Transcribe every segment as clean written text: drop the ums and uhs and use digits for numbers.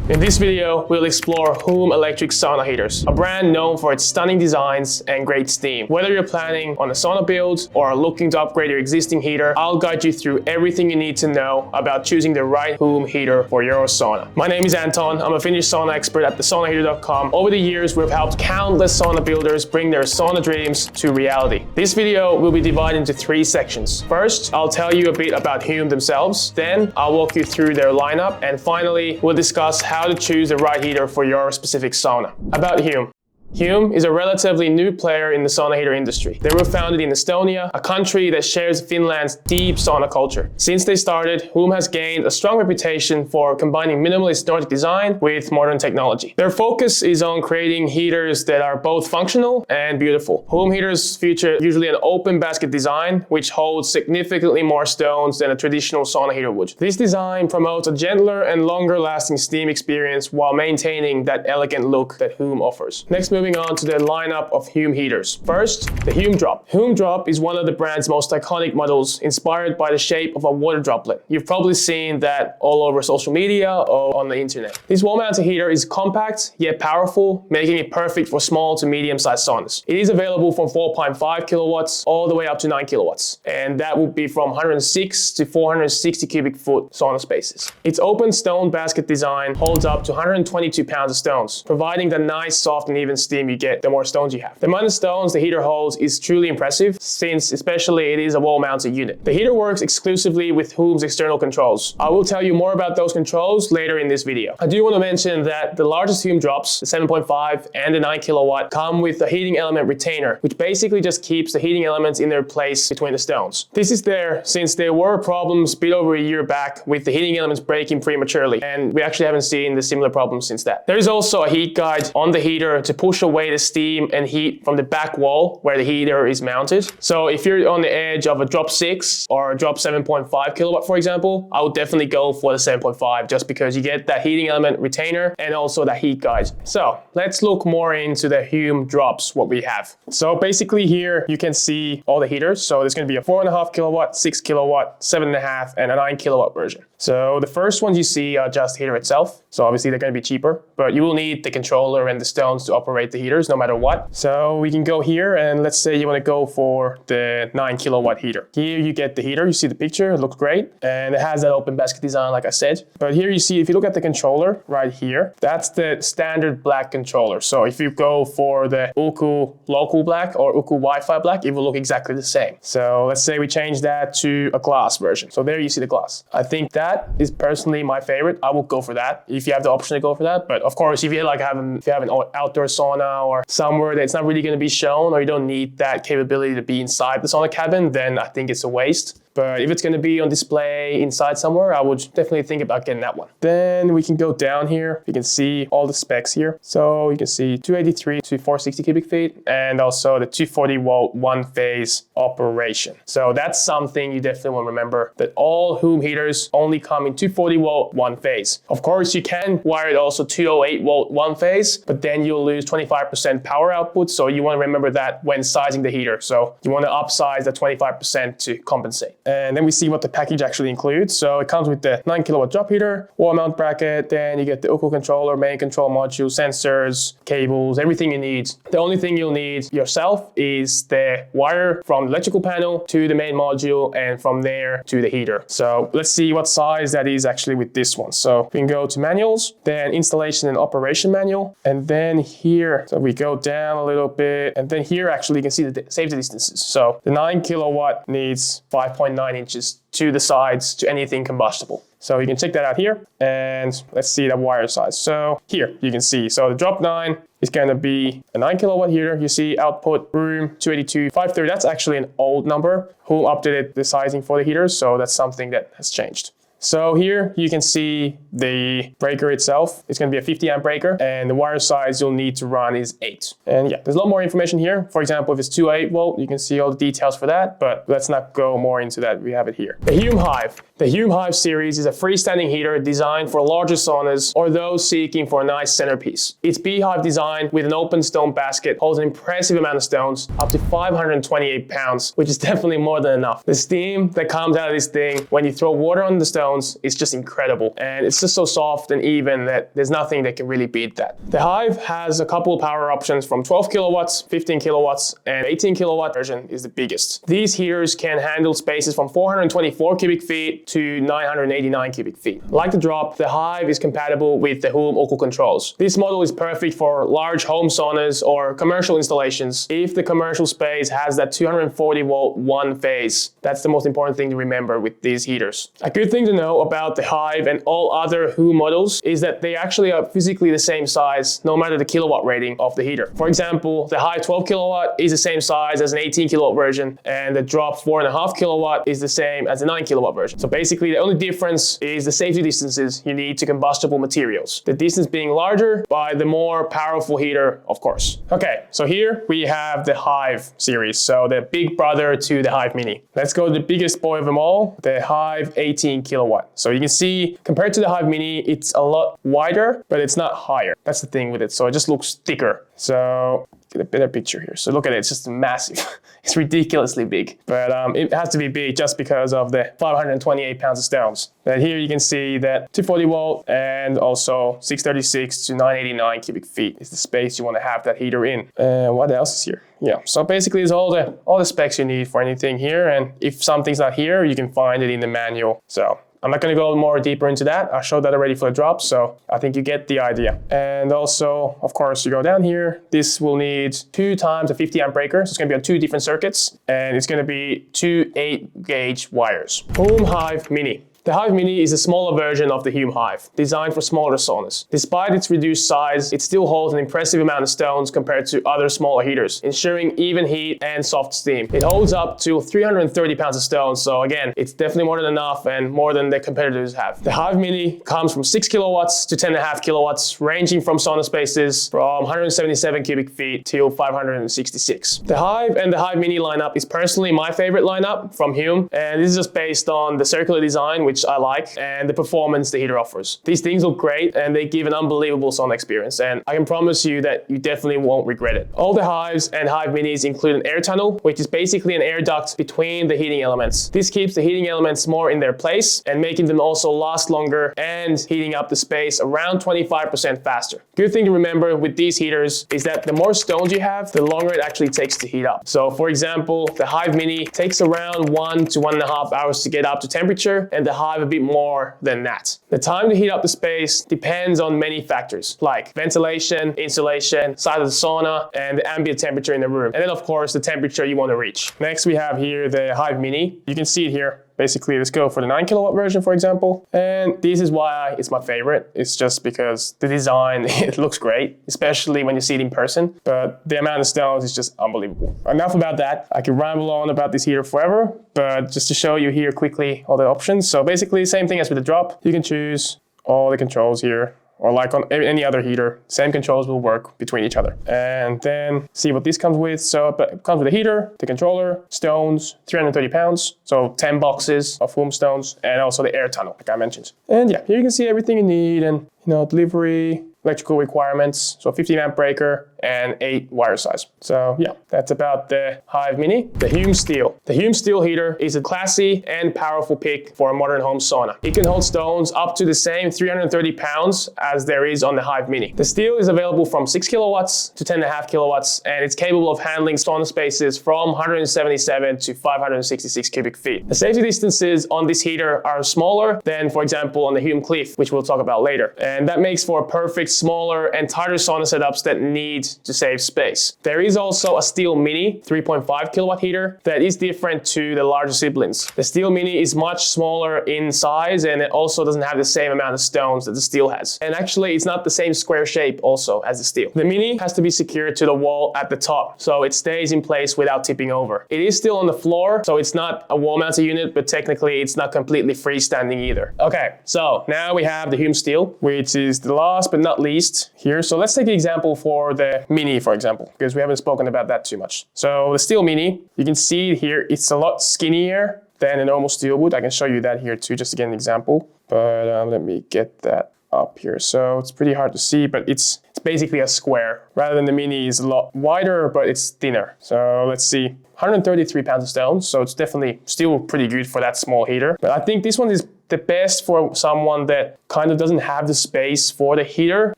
In this video, we'll explore HUUM electric sauna heaters, a brand known for its stunning designs and great steam. Whether you're planning on a sauna build or are looking to upgrade your existing heater, I'll guide you through everything you need to know about choosing the right HUUM heater for your sauna. My name is Anton. I'm a Finnish sauna expert at thesaunaheater.com. Over the years, we've helped countless sauna builders bring their sauna dreams to reality. This video will be divided into 3 sections. First, I'll tell you a bit about HUUM themselves. Then, I'll walk you through their lineup. And finally, we'll discuss how to choose the right heater for your specific sauna. About HUUM. HUUM is a relatively new player in the sauna heater industry. They were founded in Estonia, a country that shares Finland's deep sauna culture. Since they started, HUUM has gained a strong reputation for combining minimalist Nordic design with modern technology. Their focus is on creating heaters that are both functional and beautiful. HUUM heaters feature usually an open basket design, which holds significantly more stones than a traditional sauna heater would. This design promotes a gentler and longer lasting steam experience while maintaining that elegant look that HUUM offers. Next, moving on to the lineup of HUUM heaters. First, the HUUM Drop. HUUM Drop is one of the brand's most iconic models, inspired by the shape of a water droplet. You've probably seen that all over social media or on the internet. This wall-mounted heater is compact yet powerful, making it perfect for small to medium-sized saunas. It is available from 4.5 kilowatts all the way up to 9 kilowatts, and that would be from 106 to 460 cubic foot sauna spaces. Its open stone basket design holds up to 122 pounds of stones, providing the nice, soft, and even steam you get, the more stones you have. The amount of stones the heater holds is truly impressive, since especially it is a wall-mounted unit. The heater works exclusively with HUUM's external controls. I will tell you more about those controls later in this video. I do want to mention that the largest HUUM drops, the 7.5 and the 9 kilowatt, come with a heating element retainer, which basically just keeps the heating elements in their place between the stones. This is there since there were problems a bit over a year back with the heating elements breaking prematurely, and we actually haven't seen the similar problems since that. There is also a heat guide on the heater to push away the steam and heat from the back wall where the heater is mounted. So if you're on the edge of a drop 6 or a drop 7.5 kilowatt, for example, I would definitely go for the 7.5 just because you get that heating element retainer and also that heat guide. So let's look more into the HUUM drops, what we have. So basically here you can see all the heaters. So there's going to be a 4.5 kilowatt, 6 kilowatt, 7.5 and a 9 kilowatt version. So the first ones you see are just the heater itself. So obviously they're going to be cheaper, but you will need the controller and the stones to operate the heaters no matter what. So we can go here and let's say you want to go for the 9 kilowatt heater. Here you get the heater, you see the picture, it looks great. And it has that open basket design like I said. But here you see, if you look at the controller right here, that's the standard black controller. So if you go for the Uku local black or Uku Wi-Fi black, it will look exactly the same. So let's say we change that to a glass version. So there you see the glass. I think that is personally my favorite. I will go for that if you have the option to go for that. But of course, if you have an outdoor sauna or somewhere that's not really going to be shown, or you don't need that capability to be inside the sauna cabin, then I think it's a waste. But if it's going to be on display inside somewhere, I would definitely think about getting that one. Then we can go down here. You can see all the specs here. So you can see 283 to 460 cubic feet and also the 240 volt one phase operation. So that's something you definitely want to remember, that all HUUM heaters only come in 240 volt one phase. Of course, you can wire it also 208 volt one phase, but then you'll lose 25% power output. So you want to remember that when sizing the heater. So you want to upsize the 25% to compensate. And then we see what the package actually includes. So it comes with the 9 kilowatt drop heater, wall mount bracket, then you get the Uku controller, main control module, sensors, cables, everything you need. The only thing you'll need yourself is the wire from the electrical panel to the main module and from there to the heater. So let's see what size that is actually with this one. So we can go to manuals, then installation and operation manual. And then here, so we go down a little bit. And then here actually you can see the safety distances. So the 9 kilowatt needs 5.9 inches to the sides to anything combustible. So you can check that out here and let's see the wire size. So here you can see, so the drop 9 is going to be a 9 kilowatt heater. You see output room 282, 530. That's actually an old number. HUUM updated the sizing for the heaters, so that's something that has changed. So here you can see the breaker itself. It's going to be a 50 amp breaker and the wire size you'll need to run is 8. And yeah, there's a lot more information here. For example, if it's 208 volt, you can see all the details for that, but let's not go more into that. We have it here. The HUUM Hive. The HUUM Hive series is a freestanding heater designed for larger saunas or those seeking for a nice centerpiece. Its beehive design with an open stone basket holds an impressive amount of stones, up to 528 pounds, which is definitely more than enough. The steam that comes out of this thing when you throw water on the stones is just incredible, and it's just so soft and even that there's nothing that can really beat that. The Hive has a couple of power options from 12 kilowatts, 15 kilowatts, and 18 kilowatt version is the biggest. These heaters can handle spaces from 424 cubic feet to 989 cubic feet. Like the drop, the Hive is compatible with the HUUM Controllers. This model is perfect for large home saunas or commercial installations if the commercial space has that 240 volt one phase. That's the most important thing to remember with these heaters. A good thing to know about the Hive and all other HUUM models is that they actually are physically the same size no matter the kilowatt rating of the heater. For example, the Hive 12 kilowatt is the same size as an 18 kilowatt version, and the drop 4.5 kilowatt is the same as the 9 kilowatt version. So basically the only difference is the safety distances you need to combustible materials. The distance being larger by the more powerful heater, of course. Okay, so here we have the Hive series, so the big brother to the Hive Mini. Let's go to the biggest boy of them all, the Hive 18 kilowatt. So you can see compared to the Hive Mini, it's a lot wider, but it's not higher. That's the thing with it, so it just looks thicker. So get a better picture here. So look at it, it's just massive. It's ridiculously big, but it has to be big just because of the 528 pounds of stones. And here you can see that 240 volt and also 636 to 989 cubic feet is the space you want to have that heater in. What else is here? Yeah, so basically it's all the specs you need for anything here, and if something's not here, you can find it in the manual. So I'm not going to go more deeper into that. I showed that already for the drop, so I think you get the idea. And also, of course, you go down here. This will need 2 times a 50 amp breaker. So it's going to be on 2 different circuits, and it's going to be 2 8-gauge wires. HUUM Hive Mini. The Hive Mini is a smaller version of the HUUM Hive, designed for smaller saunas. Despite its reduced size, it still holds an impressive amount of stones compared to other smaller heaters, ensuring even heat and soft steam. It holds up to 330 pounds of stones, so again, it's definitely more than enough and more than the competitors have. The Hive Mini comes from 6 kilowatts to 10.5 kilowatts, ranging from sauna spaces from 177 cubic feet to 566. The Hive and the Hive Mini lineup is personally my favorite lineup from HUUM, and this is just based on the circular design, which I like, and the performance the heater offers. These things look great and they give an unbelievable sauna experience, and I can promise you that you definitely won't regret it. All the Hives and Hive Minis include an air tunnel, which is basically an air duct between the heating elements. This keeps the heating elements more in their place and making them also last longer and heating up the space around 25% faster. Good thing to remember with these heaters is that the more stones you have, the longer it actually takes to heat up. So for example, the Hive Mini takes around 1 to 1.5 hours to get up to temperature, and the Hive a bit more than that. The time to heat up the space depends on many factors like ventilation, insulation, size of the sauna, and the ambient temperature in the room. And then of course the temperature you want to reach. Next we have here the Hive Mini. You can see it here. Basically, let's go for the 9 kilowatt version, for example. And this is why it's my favorite. It's just because the design, it looks great, especially when you see it in person. But the amount of stones is just unbelievable. Enough about that. I could ramble on about this heater forever, but just to show you here quickly all the options. So basically, same thing as with the drop. You can choose all the controls here, or like on any other heater, same controls will work between each other. And then see what this comes with. So it comes with a heater, the controller, stones, 330 pounds. So 10 boxes of HUUM stones, and also the air tunnel, like I mentioned. And yeah, here you can see everything you need, and delivery, electrical requirements, so 15 amp breaker and 8 wire size. So yeah, that's about the Hive Mini. The HUUM Steel. The HUUM Steel heater is a classy and powerful pick for a modern home sauna. It can hold stones up to the same 330 pounds as there is on the Hive Mini. The Steel is available from 6 kilowatts to 10.5 kilowatts, and it's capable of handling sauna spaces from 177 to 566 cubic feet. The safety distances on this heater are smaller than, for example, on the HUUM Cliff, which we'll talk about later. And that makes for a perfect smaller and tighter sauna setups that need to save space. There is also a Steel Mini 3.5 kilowatt heater that is different to the larger siblings. The Steel Mini is much smaller in size, and it also doesn't have the same amount of stones that the Steel has. And actually, it's not the same square shape also as the Steel. The Mini has to be secured to the wall at the top, so it stays in place without tipping over. It is still on the floor, so it's not a wall-mounted unit, but technically it's not completely freestanding either. Okay, so now we have the HUUM Steel, which is the last but not least here. So let's take the example for the Mini, for example, because we haven't spoken about that too much. So the Steel Mini, you can see here, it's a lot skinnier than a normal steel would. I can show you that here too, just to get an example. But let me get that up here. So it's pretty hard to see, but it's basically a square. Rather than the mini is a lot wider, but it's thinner. So let's see, 133 pounds of stone. So it's definitely still pretty good for that small heater. But I think this one is the best for someone that kind of doesn't have the space for the heater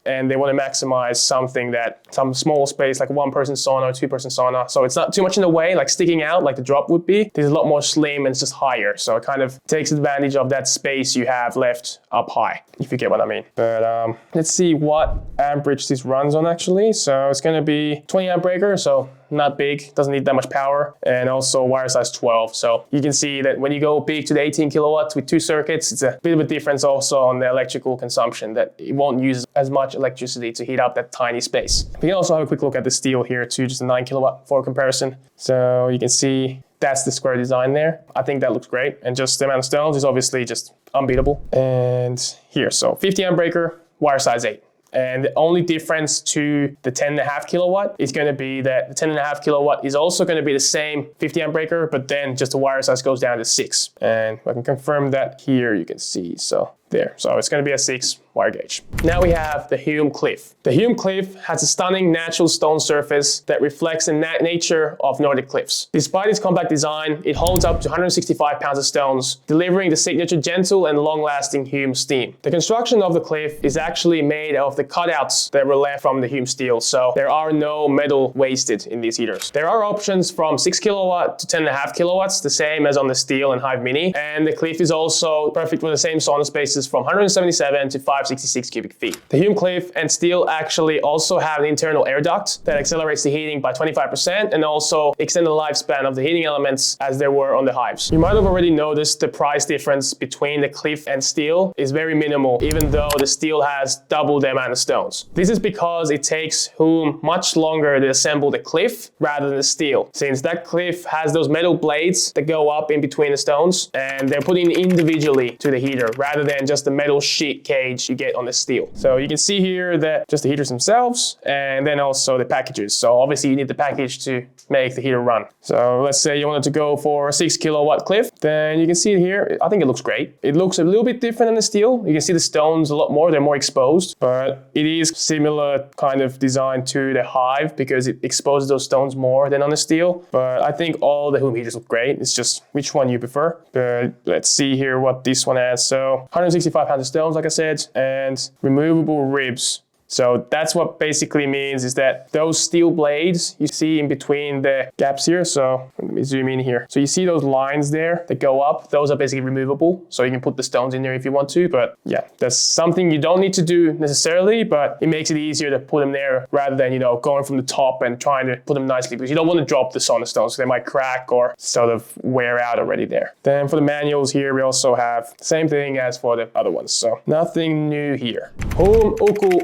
and they want to maximize some small space, like a 1-person sauna or 2-person sauna. So it's not too much in the way, like sticking out like the drop would be. This is a lot more slim and it's just higher. So it kind of takes advantage of that space you have left up high, if you get what I mean. But let's see what amperage this runs on actually. So it's going to be 20 amp breaker. So not big, doesn't need that much power, and also wire size 12. So you can see that when you go big to the 18 kilowatts with 2 circuits, it's a bit of a difference also on the electrical consumption, that it won't use as much electricity to heat up that tiny space. We can also have a quick look at the steel here too, just a 9 kilowatt for comparison. So you can see that's the square design there. I think that looks great. And just the amount of stones is obviously just unbeatable. And here, so 50 amp breaker, wire size 8. And the only difference to the 10.5 kilowatt is going to be that the 10.5 kilowatt is also going to be the same 50 amp breaker, but then just the wire size goes down to 6. And I can confirm that here, you can see. So there. So it's going to be a 6 wire gauge. Now we have the HUUM Cliff. The HUUM Cliff has a stunning natural stone surface that reflects the nature of Nordic cliffs. Despite its compact design, it holds up to 165 pounds of stones, delivering the signature gentle and long-lasting HUUM steam. The construction of the cliff is actually made of the cutouts that were left from the HUUM Steel, so there are no metal wasted in these heaters. There are options from 6 kilowatt to 10.5 kilowatts, the same as on the Steel and Hive Mini, and the Cliff is also perfect for the same sauna spaces from 177 to 566 cubic feet. The HUUM Cliff and Steel actually also have an internal air duct that accelerates the heating by 25% and also extend the lifespan of the heating elements as there were on the Hives. You might have already noticed the price difference between the Cliff and Steel is very minimal, even though the Steel has double the amount of stones. This is because it takes HUUM much longer to assemble the Cliff rather than the Steel, since that Cliff has those metal blades that go up in between the stones and they're put in individually to the heater rather than just the metal sheet cage you get on the Steel. So you can see here that just the heaters themselves and then also the packages. So obviously you need the package to make the heater run. So let's say you wanted to go for a 6 kilowatt Cliff, then you can see it here. I think it looks great. It looks a little bit different than the Steel. You can see the stones a lot more, they're more exposed, but it is similar kind of design to the Hive because it exposes those stones more than on the Steel. But I think all the HUUM heaters look great. It's just which one you prefer. But let's see here what this one has. So 165 pounds of stones, like I said, and removable ribs. So that's what basically means is that those steel blades you see in between the gaps here. So let me zoom in here. So you see those lines there that go up, those are basically removable. So you can put the stones in there if you want to, but yeah, that's something you don't need to do necessarily, but it makes it easier to put them there rather than, you know, going from the top and trying to put them nicely because you don't want to drop the sauna stones. So they might crack or sort of wear out already there. Then for the manuals here, we also have the same thing as for the other ones. So nothing new here. HUUM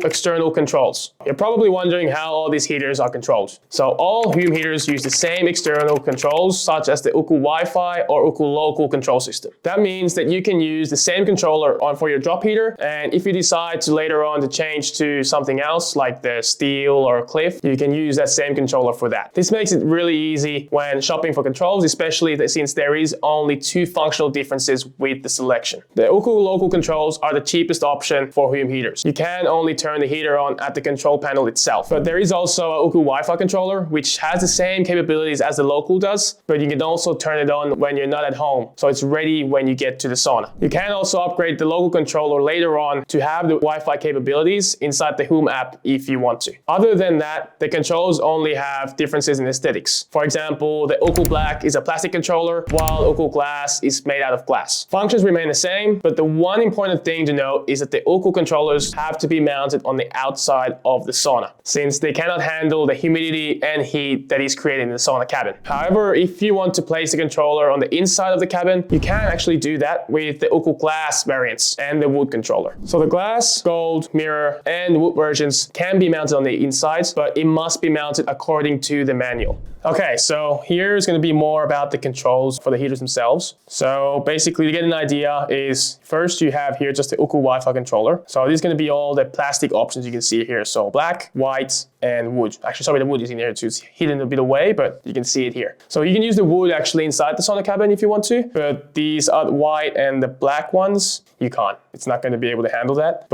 external controls. You're probably wondering how all these heaters are controlled. So all HUUM heaters use the same external controls such as the Wi-Fi or local control system. That means that you can use the same controller for your drop heater, and if you decide to later on to change to something else like the Steel or Cliff, you can use that same controller for that. This makes it really easy when shopping for controls, especially since there is only 2 functional differences with the selection. The local controls are the cheapest option for HUUM heaters. You can only turn the heater on at the control panel itself. But there is also a Wi-Fi controller, which has the same capabilities as the local does, but you can also turn it on when you're not at home. So it's ready when you get to the sauna. You can also upgrade the local controller later on to have the Wi-Fi capabilities inside the HUUM app if you want to. Other than that, the controls only have differences in aesthetics. For example, the Black is a plastic controller, while Glass is made out of glass. Functions remain the same, but the one important thing to note is that the controllers have to be mounted on the outside of the sauna, since they cannot handle the humidity and heat that is created in the sauna cabin. However, if you want to place the controller on the inside of the cabin, you can actually do that with the Glass variants and the wood controller. So the glass, gold, mirror, and wood versions can be mounted on the inside, but it must be mounted according to the manual. Okay, so here's going to be more about the controls for the heaters themselves. So basically to get an idea is first you have here just the Wi-Fi controller. So this is going to be all the plastic options you can see here. So black, white, and wood. Actually, sorry, the wood is in here too. It's hidden a bit away, but you can see it here. So you can use the wood actually inside the sauna cabin if you want to, but these are white and the black ones, you can't. It's not going to be able to handle that.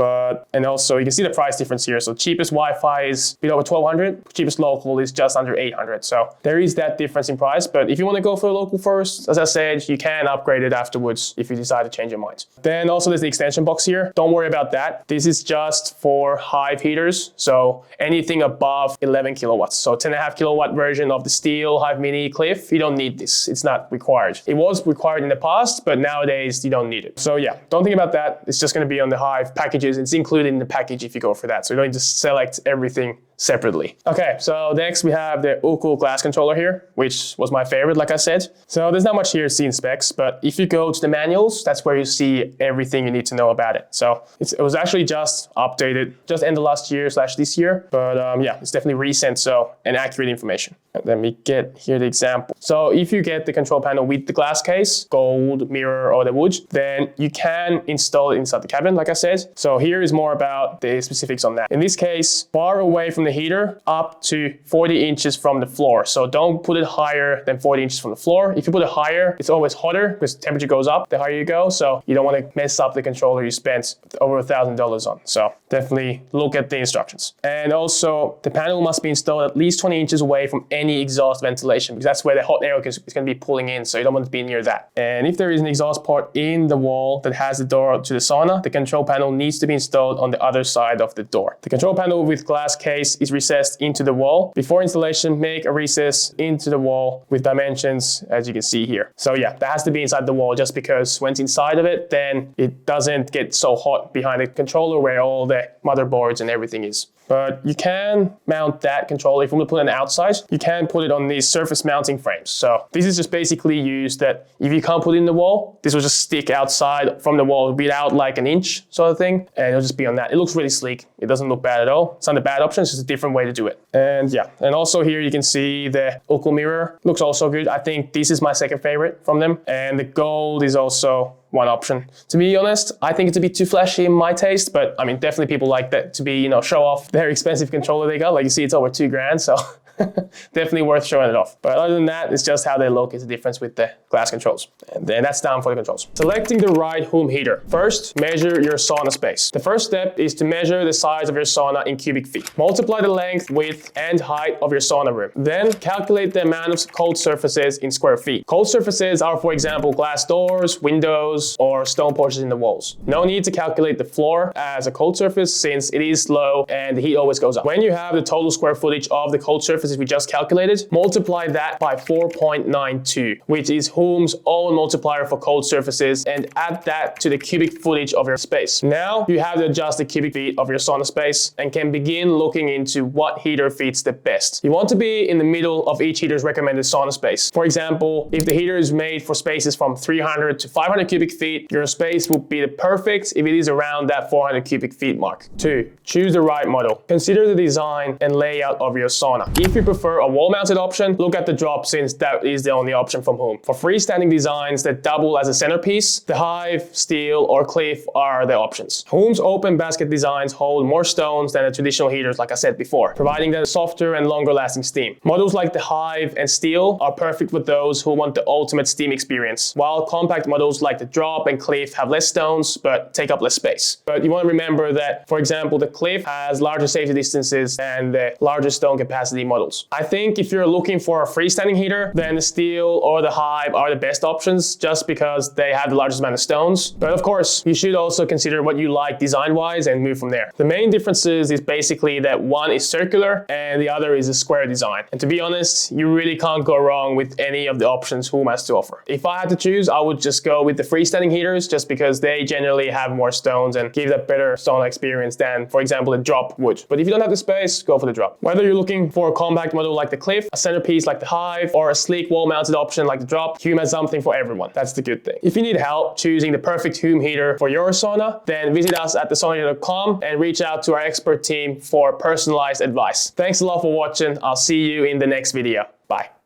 And also you can see the price difference here. So cheapest Wi-Fi is a bit over 1,200, cheapest local is just under 800. So there is that difference in price. But if you want to go for a local first, as I said, you can upgrade it afterwards if you decide to change your mind. Then also there's the extension box here. Don't worry about that. This is just for Hive heaters. So anything above 11 kilowatts. So 10.5 kilowatt version of the Steel Hive Mini Cliff, you don't need this. It's not required. It was required in the past, but nowadays you don't need it. So yeah, don't think about that. It's just going to be on the Hive packages. It's included in the package if you go for that. So you don't need to select everything separately. Okay, so next we have the HUUM glass controller here, which was my favorite, like I said. So there's not much here to see in specs, but if you go to the manuals, that's where you see everything you need to know about it. So it was actually just updated, just end of last year / this year. But yeah, it's definitely recent, so and accurate information. Let me get here the example. So if you get the control panel with the glass case, gold, mirror, or the wood, then you can install it inside the cabin, like I said. So here is more about the specifics on that. In this case, far away from the heater, up to 40 inches from the floor. So don't put it higher than 40 inches from the floor. If you put it higher, it's always hotter because the temperature goes up the higher you go. So you don't want to mess up the controller you spent over $1,000 on. So definitely look at the instructions. And also the panel must be installed at least 20 inches away from any exhaust ventilation, because that's where the hot air is going to be pulling in. So you don't want to be near that. And if there is an exhaust port in the wall that has the door to the sauna, the control panel needs to be installed on the other side of the door. The control panel with glass case is recessed into the wall. Before installation, make a recess into the wall with dimensions, as you can see here. So yeah, that has to be inside the wall, just because when it's inside of it, then it doesn't get so hot behind the controller where all the motherboards and everything is. But you can mount that controller. If you want to put it outside, you can put it on these surface mounting frames. So this is just basically used that if you can't put it in the wall, this will just stick outside from the wall. It'll be out like an inch sort of thing, and it'll just be on that. It looks really sleek. It doesn't look bad at all. It's not a bad option, it's just a different way to do it. And yeah, and also here you can see the HUUM mirror. Looks also good. I think this is my second favorite from them. And the gold is also one option. To be honest, I think it's a bit too flashy in my taste, but I mean, definitely people like that to be, show off their expensive controller they got. Like you see, it's over $2,000, so definitely worth showing it off. But other than that, it's just how they look is the difference with the glass controls. And then that's down for the controls. Selecting the right HUUM heater. First, measure your sauna space. The first step is to measure the size of your sauna in cubic feet. Multiply the length, width, and height of your sauna room. Then calculate the amount of cold surfaces in square feet. Cold surfaces are, for example, glass doors, windows, or stone porches in the walls. No need to calculate the floor as a cold surface since it is low and the heat always goes up. When you have the total square footage of the cold surface we just calculated, multiply that by 4.92, which is HUUM's own multiplier for cold surfaces, and add that to the cubic footage of your space. Now you have to adjust the cubic feet of your sauna space and can begin looking into what heater fits the best. You want to be in the middle of each heater's recommended sauna space. For example, if the heater is made for spaces from 300 to 500 cubic feet, your space would be the perfect if it is around that 400 cubic feet mark. 2. Choose the right model. Consider the design and layout of your sauna. If you prefer a wall-mounted option, look at the drop since that is the only option from HUUM. For freestanding designs that double as a centerpiece, the Hive, Steel, or Cliff are the options. HUUM's open basket designs hold more stones than the traditional heaters, like I said before, providing them softer and longer lasting steam. Models like the Hive and Steel are perfect for those who want the ultimate steam experience, while compact models like the Drop and Cliff have less stones but take up less space. But you want to remember that, for example, the Cliff has larger safety distances and the larger stone capacity models. I think if you're looking for a freestanding heater, then the Steel or the Hive are the best options just because they have the largest amount of stones. But of course, you should also consider what you like design-wise and move from there. The main differences is basically that one is circular and the other is a square design. And to be honest, you really can't go wrong with any of the options HUUM has to offer. If I had to choose, I would just go with the freestanding heaters just because they generally have more stones and give that better sauna experience than, for example, the Drop would. But if you don't have the space, go for the Drop. Whether you're looking for a compact model like the Cliff, a centerpiece like the Hive, or a sleek wall-mounted option like the Drop, HUUM has something for everyone. That's the good thing. If you need help choosing the perfect HUUM heater for your sauna, then visit us at thesaunaheater.com and reach out to our expert team for personalized advice. Thanks a lot for watching. I'll see you in the next video. Bye.